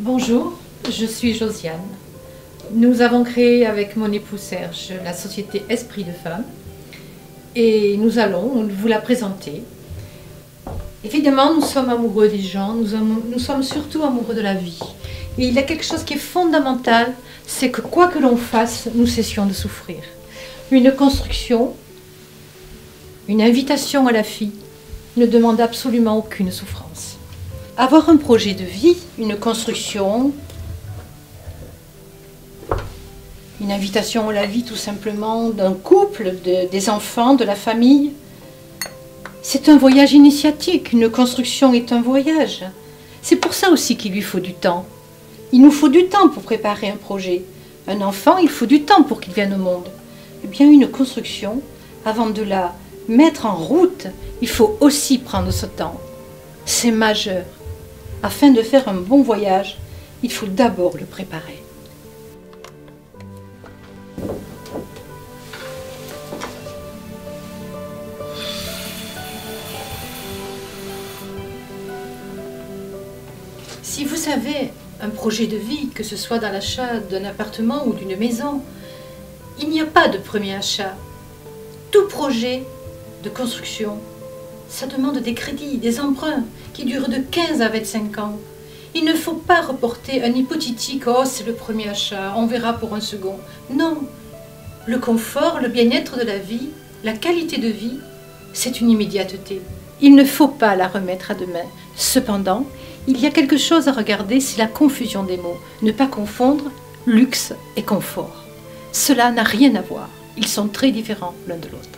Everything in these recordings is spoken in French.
Bonjour, je suis Josiane. Nous avons créé avec mon époux Serge la société Esprit de Femme et nous allons vous la présenter. Évidemment, nous sommes amoureux des gens, nous sommes surtout amoureux de la vie. Et il y a quelque chose qui est fondamental, c'est que quoi que l'on fasse, nous cessions de souffrir. Une construction, une invitation à la vie ne demande absolument aucune souffrance. Avoir un projet de vie, une construction, une invitation à la vie tout simplement d'un couple, des enfants, de la famille, c'est un voyage initiatique. Une construction est un voyage. C'est pour ça aussi qu'il lui faut du temps. Il nous faut du temps pour préparer un projet. Un enfant, il faut du temps pour qu'il vienne au monde. Eh bien, une construction, avant de la mettre en route, il faut aussi prendre ce temps. C'est majeur. Afin de faire un bon voyage, il faut d'abord le préparer. Si vous avez un projet de vie, que ce soit dans l'achat d'un appartement ou d'une maison, il n'y a pas de premier achat. Tout projet de construction, ça demande des crédits, des emprunts qui durent de 15 à 25 ans. Il ne faut pas reporter un hypothétique « oh, c'est le premier achat, on verra pour un second ». Non, le confort, le bien-être de la vie, la qualité de vie, c'est une immédiateté. Il ne faut pas la remettre à demain. Cependant, il y a quelque chose à regarder, c'est la confusion des mots. Ne pas confondre luxe et confort. Cela n'a rien à voir. Ils sont très différents l'un de l'autre.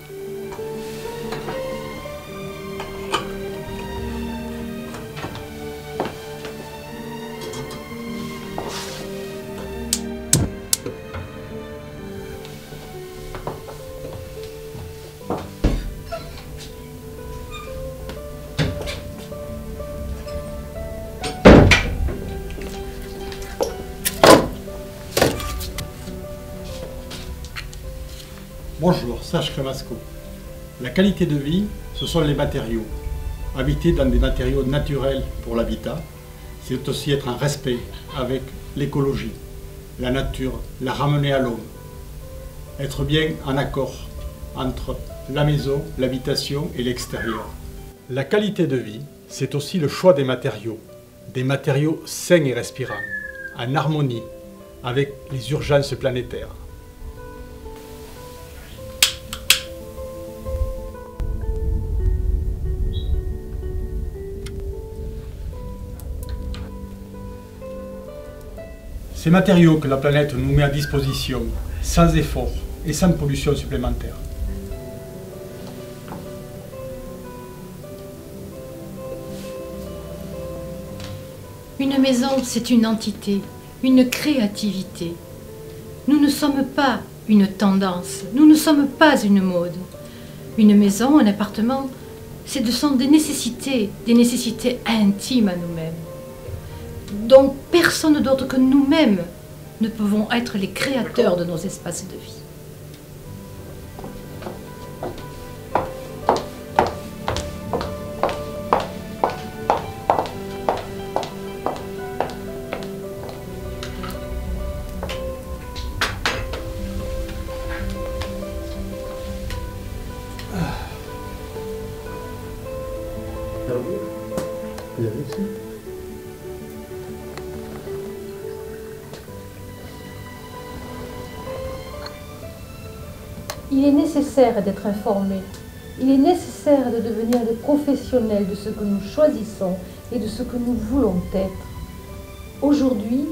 Bonjour, Serge Cremasco. La qualité de vie, ce sont les matériaux. Habiter dans des matériaux naturels pour l'habitat, c'est aussi être en respect avec l'écologie, la nature, la ramener à l'homme. Être bien en accord entre la maison, l'habitation et l'extérieur. La qualité de vie, c'est aussi le choix des matériaux sains et respirants, en harmonie avec les urgences planétaires. Ces matériaux que la planète nous met à disposition, sans effort et sans pollution supplémentaire. Une maison, c'est une entité, une créativité. Nous ne sommes pas une tendance, nous ne sommes pas une mode. Une maison, un appartement, ce sont des nécessités intimes à nous-mêmes. Donc personne d'autre que nous-mêmes ne pouvons être les créateurs de nos espaces de vie. Il est nécessaire d'être informé. Il est nécessaire de devenir des professionnels de ce que nous choisissons et de ce que nous voulons être. Aujourd'hui,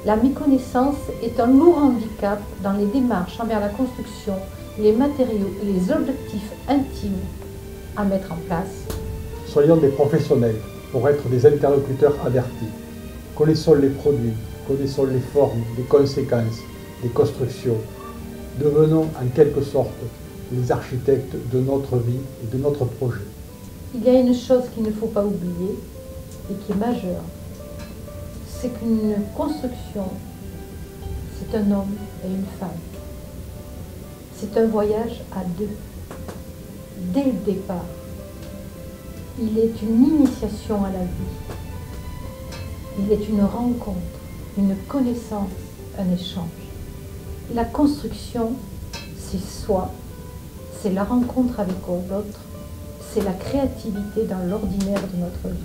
la méconnaissance est un lourd handicap dans les démarches envers la construction, les matériaux et les objectifs intimes à mettre en place. Soyons des professionnels pour être des interlocuteurs avertis. Connaissons les produits, connaissons les formes, les conséquences, les constructions. Devenons en quelque sorte les architectes de notre vie et de notre projet. Il y a une chose qu'il ne faut pas oublier et qui est majeure. C'est qu'une construction, c'est un homme et une femme. C'est un voyage à deux. Dès le départ, il est une initiation à la vie. Il est une rencontre, une connaissance, un échange. La construction, c'est soi, c'est la rencontre avec l'autre, c'est la créativité dans l'ordinaire de notre vie.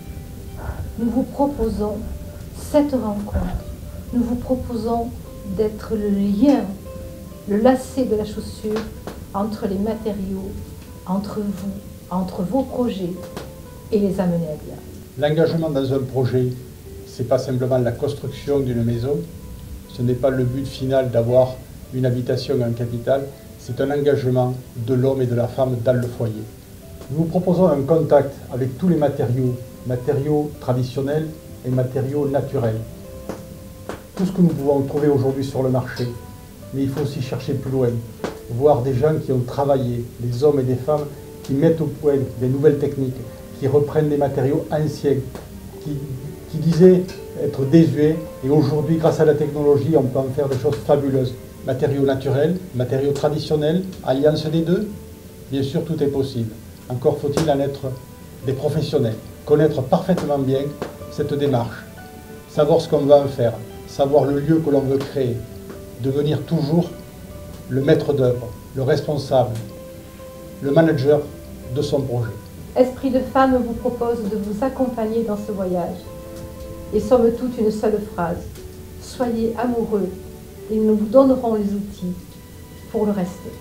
Nous vous proposons cette rencontre, nous vous proposons d'être le lien, le lacet de la chaussure entre les matériaux, entre vous, entre vos projets et les amener à bien. L'engagement dans un projet, ce n'est pas simplement la construction d'une maison, ce n'est pas le but final d'avoir une habitation, un capital, c'est un engagement de l'homme et de la femme dans le foyer. Nous vous proposons un contact avec tous les matériaux traditionnels et matériaux naturels. Tout ce que nous pouvons trouver aujourd'hui sur le marché, mais il faut aussi chercher plus loin, voir des gens qui ont travaillé, des hommes et des femmes qui mettent au point des nouvelles techniques, qui reprennent des matériaux anciens, qui disaient être désuets, et aujourd'hui, grâce à la technologie, on peut en faire des choses fabuleuses. Matériaux naturels, matériaux traditionnels, alliance des deux, bien sûr, tout est possible. Encore faut-il en être des professionnels, connaître parfaitement bien cette démarche, savoir ce qu'on va en faire, savoir le lieu que l'on veut créer, devenir toujours le maître d'œuvre, le responsable, le manager de son projet. Esprit de Femme vous propose de vous accompagner dans ce voyage. Et somme toute une seule phrase, soyez amoureux et nous vous donnerons les outils pour le rester.